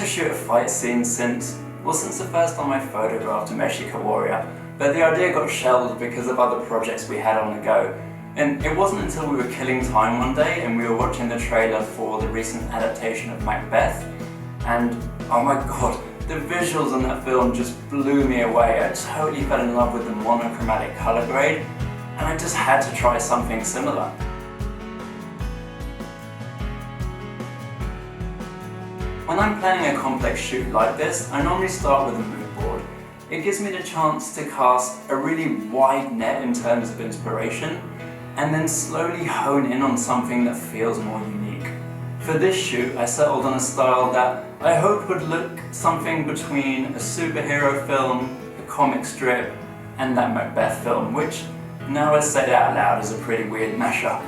to shoot a fight scene since the first time I photographed a Mexica warrior, but the idea got shelved because of other projects we had on the go. And it wasn't until we were killing time one day and we were watching the trailer for the recent adaptation of Macbeth, and oh my god, the visuals in that film just blew me away. I totally fell in love with the monochromatic color grade, and I just had to try something similar. When I'm planning a complex shoot like this, I normally start with a mood board. It gives me the chance to cast a really wide net in terms of inspiration, and then slowly hone in on something that feels more unique. For this shoot, I settled on a style that I hoped would look something between a superhero film, a comic strip, and that Macbeth film, which, now I say it out loud, is a pretty weird mashup.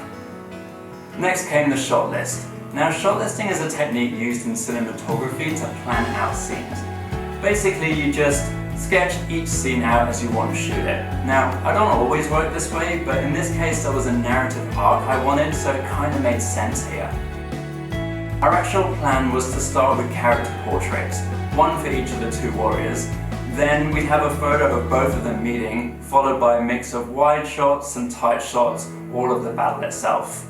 Next came the shot list. Now, shot listing is a technique used in cinematography to plan out scenes. Basically, you just sketch each scene out as you want to shoot it. Now, I don't always work this way, but in this case there was a narrative arc I wanted, so it kind of made sense here. Our actual plan was to start with character portraits, one for each of the two warriors. Then we'd have a photo of both of them meeting, followed by a mix of wide shots and tight shots, all of the battle itself.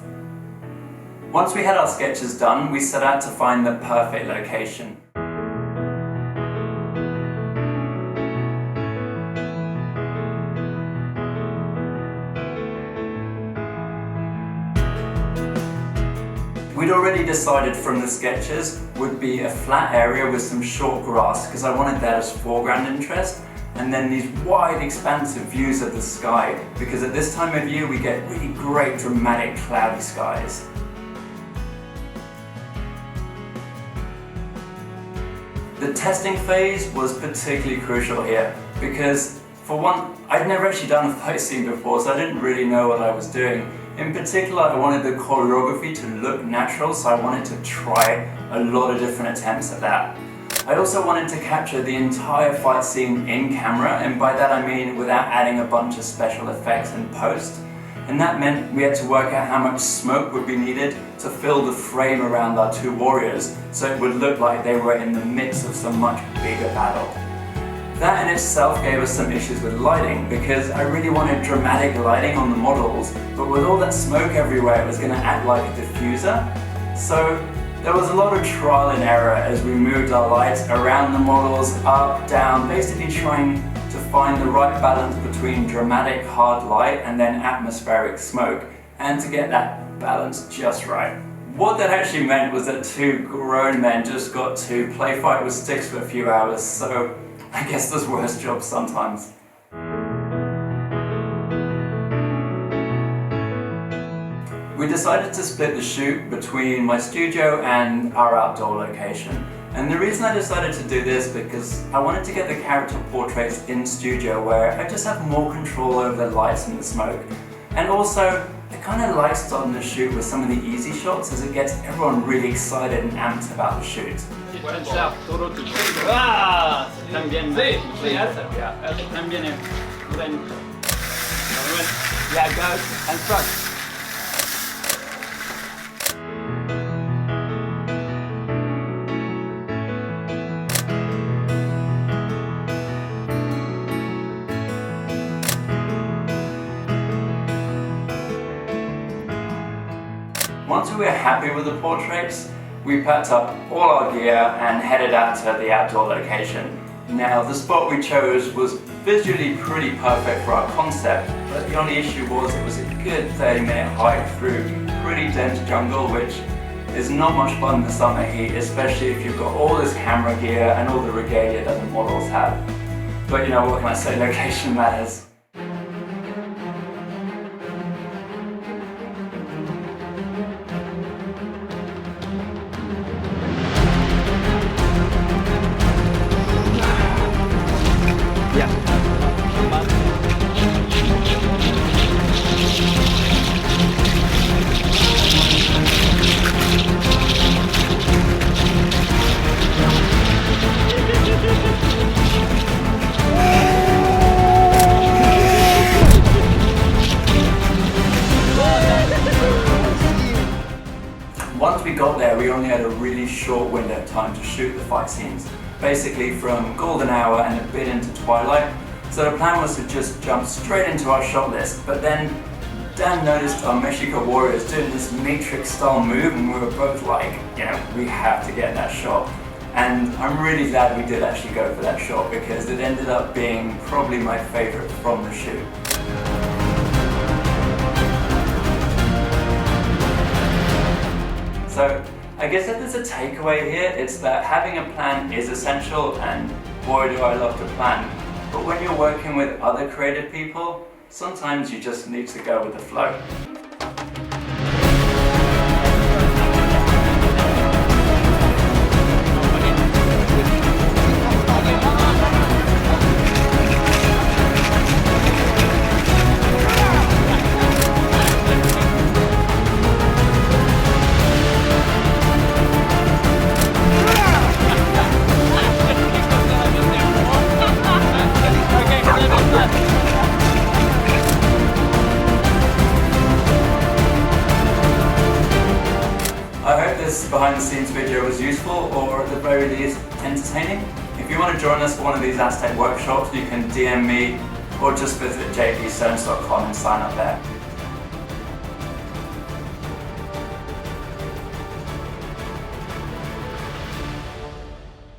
Once we had our sketches done, we set out to find the perfect location. We'd already decided from the sketches would be a flat area with some short grass, because I wanted that as foreground interest, and then these wide expansive views of the sky, because at this time of year we get really great dramatic cloudy skies. The testing phase was particularly crucial here, because for one, I'd never actually done a fight scene before, so I didn't really know what I was doing. In particular, I wanted the choreography to look natural, so I wanted to try a lot of different attempts at that. I also wanted to capture the entire fight scene in camera, and by that I mean without adding a bunch of special effects in post. And that meant we had to work out how much smoke would be needed to fill the frame around our two warriors, so it would look like they were in the midst of some much bigger battle. That in itself gave us some issues with lighting, because I really wanted dramatic lighting on the models, but with all that smoke everywhere it was going to act like a diffuser. So there was a lot of trial and error as we moved our lights around the models, up, down, basically trying to find the right balance between dramatic hard light and then atmospheric smoke, and to get that balance just right. What that actually meant was that two grown men just got to play fight with sticks for a few hours, so I guess there's worse jobs sometimes. We decided to split the shoot between my studio and our outdoor location. And the reason I decided to do this because I wanted to get the character portraits in studio where I just have more control over the lights and the smoke. And also, I kind of like starting the shoot with some of the easy shots as it gets everyone really excited and amped about the shoot. También yeah, go and front. Once we were happy with the portraits, we packed up all our gear and headed out to the outdoor location. Now, the spot we chose was visually pretty perfect for our concept, but the only issue was it was a good 30-minute hike through pretty dense jungle, which is not much fun in the summer heat, especially if you've got all this camera gear and all the regalia that the models have. But you know, what can I say, location matters. really short window of time to shoot the fight scenes, basically from golden hour and a bit into twilight. So the plan was to just jump straight into our shot list, but then Dan noticed our Mexica warriors doing this matrix style move, and we were both like, we have to get that shot. And I'm really glad we did actually go for that shot, because it ended up being probably my favorite from the shoot. So I guess if there's a takeaway here, it's that having a plan is essential, and boy do I love to plan. But when you're working with other creative people, sometimes you just need to go with the flow. I hope this behind the scenes video was useful, or at the very least entertaining. If you want to join us for one of these Aztec workshops, you can DM me or just visit jpstones.com and sign up there.